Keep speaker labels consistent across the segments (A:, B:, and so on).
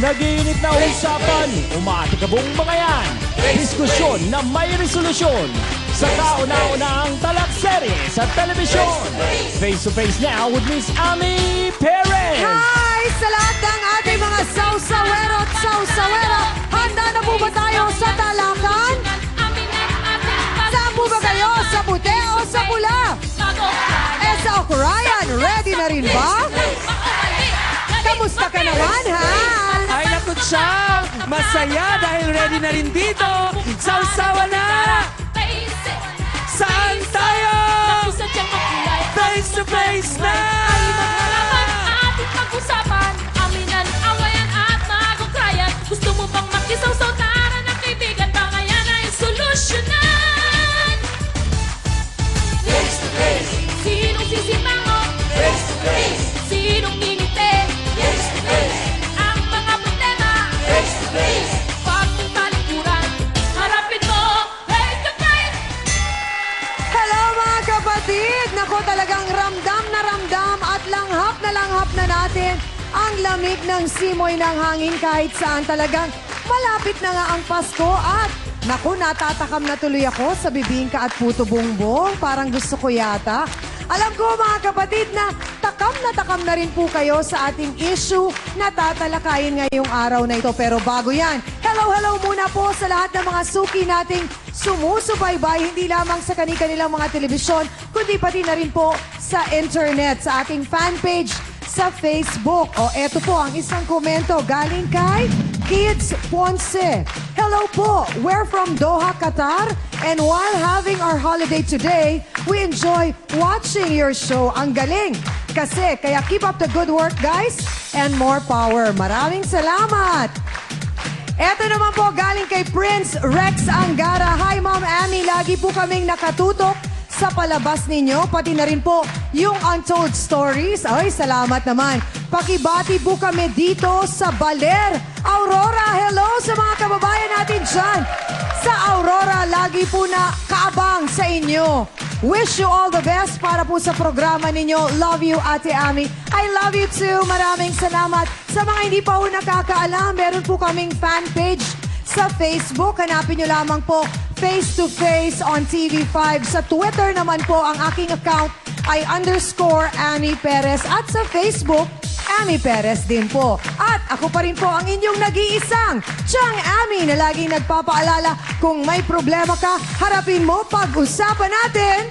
A: Nag-iinit na usapan, umatikabong mga yan. Diskusyon na may resolusyon. Sa kauna-unahang talakserye sa telebisyon. Face to face now with Miss Ami Perez.
B: Hi! Sa lahat ng ating mga sausawero at sausawera, handa na po ba tayo sa talakan? Saan po ba kayo? Sa puti o sa pula? Sa Okurayan, ready na rin ba? Kamusta ka naman, ha?
C: Ay, naku, Chang! Masaya dahil ready na rin dito! Sausawa na! Saan tayo? Face to face na!
D: Ating pag-usapan, aminan, awayan at nagukrayan. Gusto mo bang makisaw-saw, tara na kaibigan, bangayan ay solusyonan.
E: Face to face,
D: Sinong sisimango?
E: face to face,
D: Sinong ngingiti?
E: face to face,
D: Ang mga problema,
E: face to face.
D: pag talikuran, harapin mo, face to face.
B: Hello mga kapatid! Naku, talagang ramdam at langhap na natin ang lamig ng simoy ng hangin kahit saan. Talagang malapit na nga ang Pasko at naku, natatakam na tuloy ako sa bibingka at puto bumbong. Parang gusto ko yata. Alam ko mga kapatid na takam na rin po kayo sa ating issue na tatalakayin ngayong araw na ito. Pero bago yan, hello muna po sa lahat ng mga suki nating sumusubaybay, hindi lamang sa kanilang mga telebisyon, kundi pati na rin po sa internet, sa ating fan page sa Facebook. O eto po ang isang komento galing kay Kids Ponce. Hello po, we're from Doha, Qatar. And while having our holiday today, we enjoy watching your show. Ang galing! Kasi, kaya keep up the good work, guys. And more power. Maraming salamat! Eto naman po, galing kay Prince Rex Angara. Hi, Ma'am Ami. Lagi po kaming nakatutok sa palabas ninyo. Pati na rin po yung Untold Stories. Ay, salamat naman. Pakibati po kami dito sa Baler, Aurora. Hello sa mga kababayan natin dyan. Sa Aurora, lagi po na kaabang sa inyo. Wish you all the best para po sa programa ninyo. Love you, Ate Ami. I love you too. Maraming salamat. Sa mga hindi pa po nakakaalam, meron po kaming fan page sa Facebook. Hanapin nyo lamang po Face to Face on TV5. Sa Twitter naman po, ang aking account ay _Ami Perez. At sa Facebook, Ami Perez din po. At ako pa rin po ang inyong nag-iisang Chang Ami na laging nagpapaalala kung may problema ka, harapin mo, pag-usapan natin.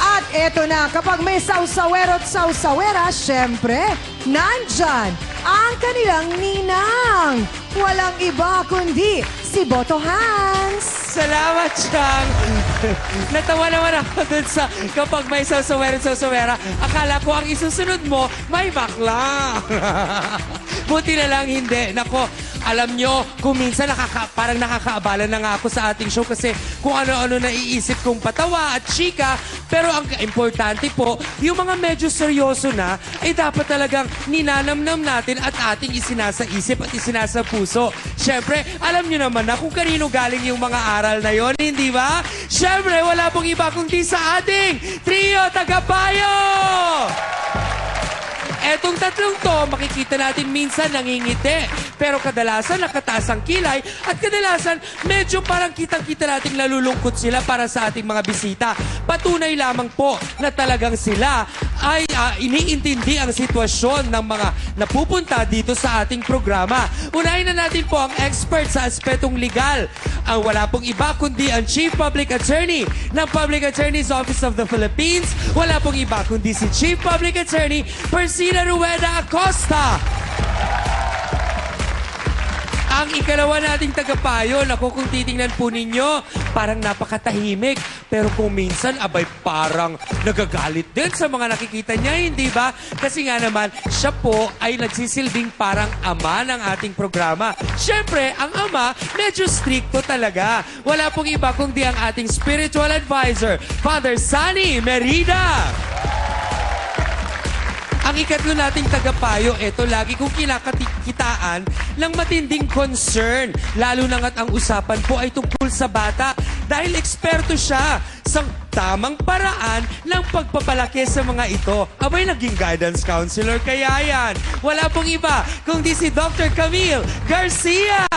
B: At eto na, kapag may sausawero at sausawera, syempre, nandyan ang kanilang ninang. Walang iba kundi si Boto Hans.
C: Salamat, Chang! Natawa naman ako dun sa kapag may sawsawera, akala ko ang isusunod mo, may bakla. Buti na lang hindi. Nako, alam nyo, kung minsan parang nakakaabala na nga ako sa ating show kasi kung ano-ano naiisip kong patawa at chika. Pero ang importante po, yung mga medyo seryoso na, ay dapat talagang ninanamnam natin at ating isinasaisip at isinasa puso. Siyempre, alam nyo naman na kung kanino galing yung mga aral na yon, hindi ba? Siyempre, wala pong iba kundi sa ating Trio Tagapayo! Etong tatlong to, makikita natin minsan nangingiti. Pero kadalasan nakataas ang kilay at kadalasan medyo parang kitang-kita nating nalulungkot sila para sa ating mga bisita. Patunay lamang po na talagang sila ay iniintindi ang sitwasyon ng mga napupunta dito sa ating programa. Unahin na natin po ang expert sa aspetong legal. Ang wala pong iba kundi ang Chief Public Attorney ng Public Attorney's Office of the Philippines. Wala pong iba kundi si Chief Public Attorney Persina Rueda Acosta. Ang ikalawa nating tagapayo, naku, kung titingnan po ninyo, parang napakatahimik. Pero kung minsan, abay, parang nagagalit din sa mga nakikita niya, hindi ba? Kasi nga naman, siya po ay nagsisilbing parang ama ng ating programa. Siyempre, ang ama, medyo stricto talaga. Wala pong iba kundi ang ating spiritual advisor, Father Sunny Merida. Ang ikatlo nating tagapayo, eto lagi kong kinakakitaan ng matinding concern. Lalo na nga't ang usapan po ay tungkol sa bata. dahil eksperto siya sa tamang paraan ng pagpapalaki sa mga ito. Abay, naging guidance counselor kaya yan. Wala pong iba kundi si Dr. Camille Garcia.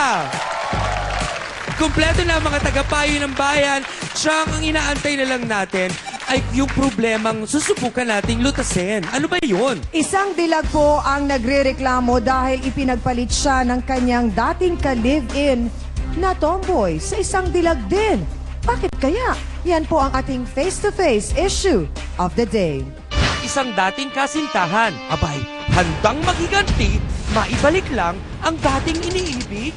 C: Kumpleto na ang mga tagapayo ng bayan. Siyang ang inaantay na lang natin ay yung problemang susubukan nating lutasin. Ano ba yun?
B: Isang dilag po ang nagrereklamo dahil ipinagpalit siya ng kanyang dating ka-live-in na tomboy sa isang dilag din. Bakit kaya? Yan po ang ating face-to-face issue of the day.
C: Isang dating kasintahan, abay, handang magiganti, maibalik lang ang dating iniibig.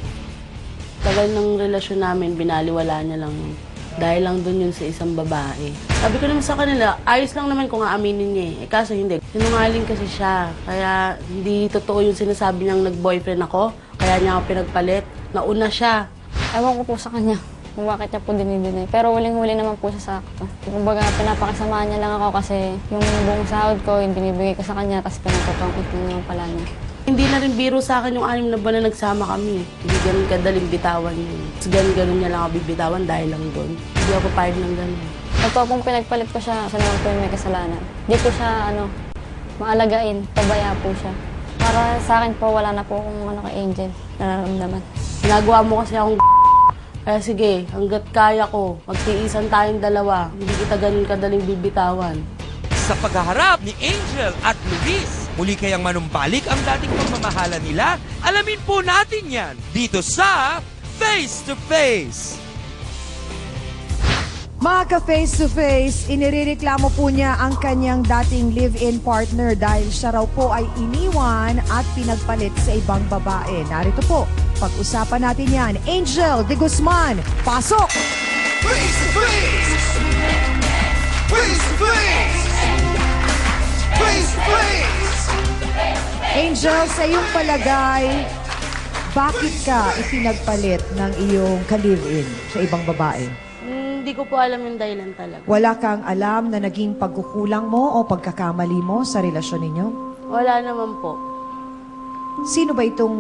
F: Tagal ng relasyon namin, binaliwala niya lang yun. Dahil lang dun yun sa isang babae. Sabi ko naman sa kanila, ayos lang naman kung aaminin niya eh. Kaso hindi. Sinungaling kasi siya. Kaya hindi totoo yung sinasabi niyang nag-boyfriend ako. Kaya niya ako pinagpalit. Nauna siya.
G: Ewan ko po sa kanya kung bakit niya po dinidinay. Pero huling-huli naman po siya sa akto. Kumbaga, pinapakasamahan niya lang ako kasi yung buong sahod ko, yung binibigay ko sa kanya, tapos pinapapangkot na naman pala niya.
F: Hindi na rin biro sa akin yung 6 na buwan na nagsama kami. Hindi ganun kadaling bitawan yun. Ganun niya lang ako bibitawan dahil lang doon. Hindi ako papayag ng ganun.
G: Totoo pong pinagpalit ko siya, siya naman po yung may kasalanan. Di ko siya, maalagain, pabaya po siya. Para sa akin po, wala na po akong kay Angel, nararamdaman.
F: Ginagawa mo kasi akong kaya sige, hanggat kaya ko, magtiisan tayong dalawa. Hindi kita ganun kadaling bibitawan.
C: Sa paghaharap ni Angel at Luis, muli kayang manumbalik ang dating pagmamahala nila? Alamin po natin yan dito sa Face to Face.
B: Mga ka-face-to-face, inireklamo po niya ang kanyang dating live-in partner dahil siya raw po ay iniwan at pinagpalit sa ibang babae. Narito po, pag-usapan natin yan. Angel de Guzman, pasok!
E: Face to face! Face to face! Face to face!
B: Angel, sa iyong palagay, bakit ka ipinagpalit ng iyong ka-live-in sa ibang babae?
F: Hindi ko po alam yung dahilan talaga.
B: Wala kang alam na naging pagkukulang mo o pagkakamali mo sa relasyon ninyo?
F: Wala naman po.
B: Sino ba itong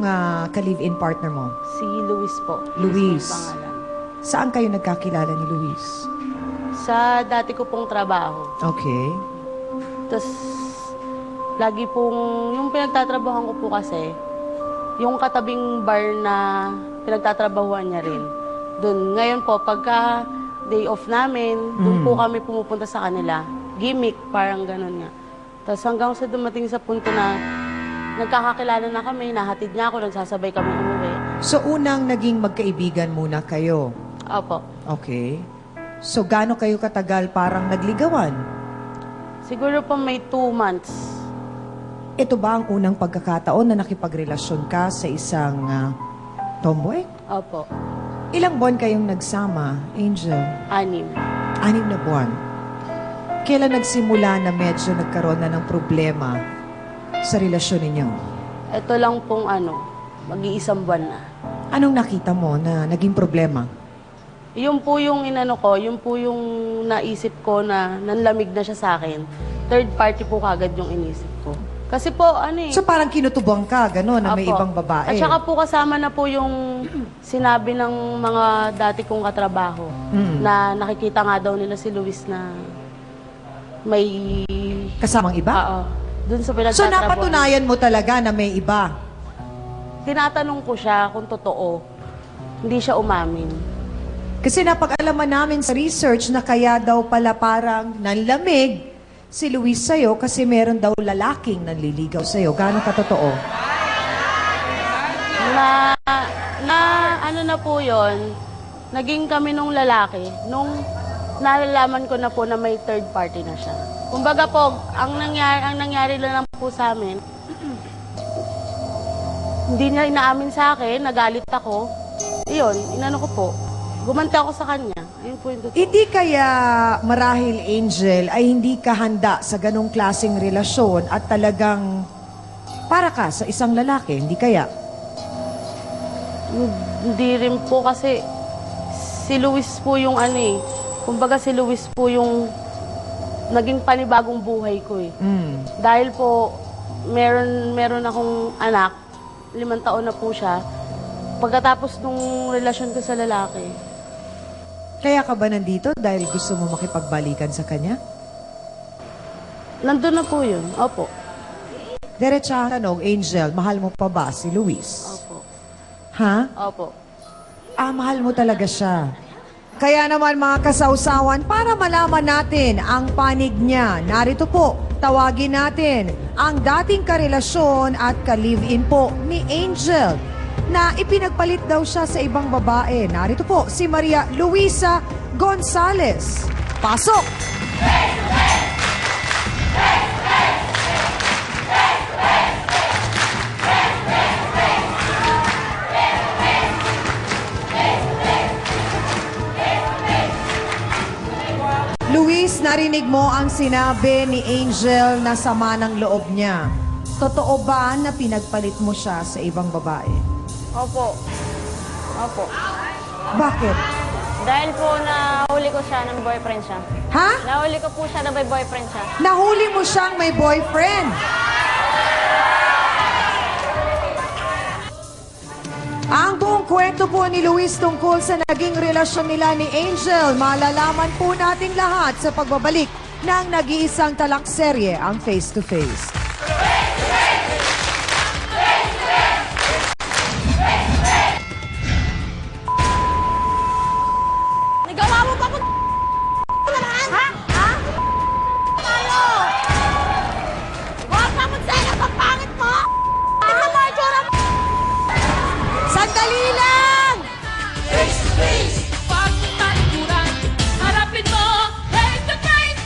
B: ka-live-in partner mo?
F: Si Luis po.
B: Luis.
F: Yung pangalan.
B: Saan kayo nagkakilala ni Luis?
F: Sa dati ko pong trabaho.
B: Okay.
F: Tapos, lagi pong, yung pinagtatrabahan ko po kasi, yung katabing bar na pinagtatrabahuan niya rin. Doon, ngayon po, pagka day off namin, doon po kami pumupunta sa kanila. Gimmick, parang ganun nga. Tapos hanggang sa dumating sa punto na nagkakakilala na kami, nahatid niya ako, nagsasabay kami umuwi.
B: So, unang naging magkaibigan muna kayo.
F: Opo.
B: Okay. So, gaano kayo katagal parang nagligawan?
F: Siguro po may 2 months.
B: Ito ba ang unang pagkakataon na nakipagrelasyon ka sa isang tomboy?
F: Opo.
B: Ilang buwan kayong nagsama, Angel?
F: 6.
B: 6 na buwan. Kailan nagsimula na medyo nagkaroon na ng problema sa relasyon ninyo?
F: Ito lang pong mag-iisang buwan na.
B: Anong nakita mo na naging problema?
F: Yun po yung inano ko, yun po yung naisip ko na nanlamig na siya sa akin. Third party po kagad yung inisip ko. Kasi po,
B: So parang kinutubang ka, gano'n, na may
F: Apo.
B: ibang babae.
F: At saka po kasama na po yung sinabi ng mga dati kong katrabaho na nakikita nga daw nila si Luis na may...
B: Kasamang iba?
F: Oo. Dun sa
B: So
F: pinagtatrabuhan.
B: napatunayan mo talaga na may iba?
F: Tinatanong ko siya kung totoo. Hindi siya umamin.
B: Kasi napag-alaman namin sa research na kaya daw pala parang nanlamig si Luis sa'yo kasi meron daw lalaking nanliligaw sa'yo. Gano'n ka totoo?
F: Ano na po yon, naging kami nung lalaki, nung nalalaman ko na po na may third party na siya. Kumbaga po, ang nangyari lang po sa amin, hindi niya inaamin sa akin, nagalit ako. Iyon, inano ko po. Gumanta ako sa kanya. Ayun po yung totoo.
B: Hindi kaya marahil, Angel, ay hindi ka handa sa ganong klaseng relasyon at talagang para ka sa isang lalaki, hindi kaya?
F: Hindi rin po kasi si Luis po yung kumbaga si Luis po yung naging panibagong buhay ko eh. Dahil po meron akong anak, 5 taon na po siya. Pagkatapos nung relasyon ko sa lalaki,
B: Kaya ka ba nandito dahil gusto mo makipagbalikan sa kanya?
F: Nandun na po yun. Opo.
B: Diretsa tanong, Angel, mahal mo pa ba si Luis?
F: Opo.
B: Ha?
F: Opo.
B: Mahal mo talaga siya. Kaya naman mga kasausawan, para malaman natin ang panig niya, narito po, tawagin natin ang dating karelasyon at ka-live-in po ni Angel na ipinagpalit daw siya sa ibang babae. Narito po si Maria Luisa Gonzalez. Pasok! Luis, narinig mo ang sinabi ni Angel na sama ng loob niya. Totoo ba na pinagpalit mo siya sa ibang babae?
G: Opo. Opo.
B: Bakit?
G: Dahil po nahuli ko siya ng boyfriend siya.
B: Ha?
G: Nahuli ko po siya na may boyfriend siya.
B: Nahuli mo siyang may boyfriend. Ang buong kwento po ni Luis tungkol sa naging relasyon nila ni Angel, malalaman po natin lahat sa pagbabalik ng nag-iisang talakserye, ang Face to Face.
F: Nagawa mo pa kung Ha? Ha? Ano? Huwag ka magsaya sa pangit mo! Ano mo itsura mo?
B: Sandali lang!
D: Face to face, pag talikuran, harapin mo, face to face.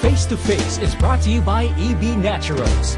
A: Face to Face is brought to you by EB Naturals.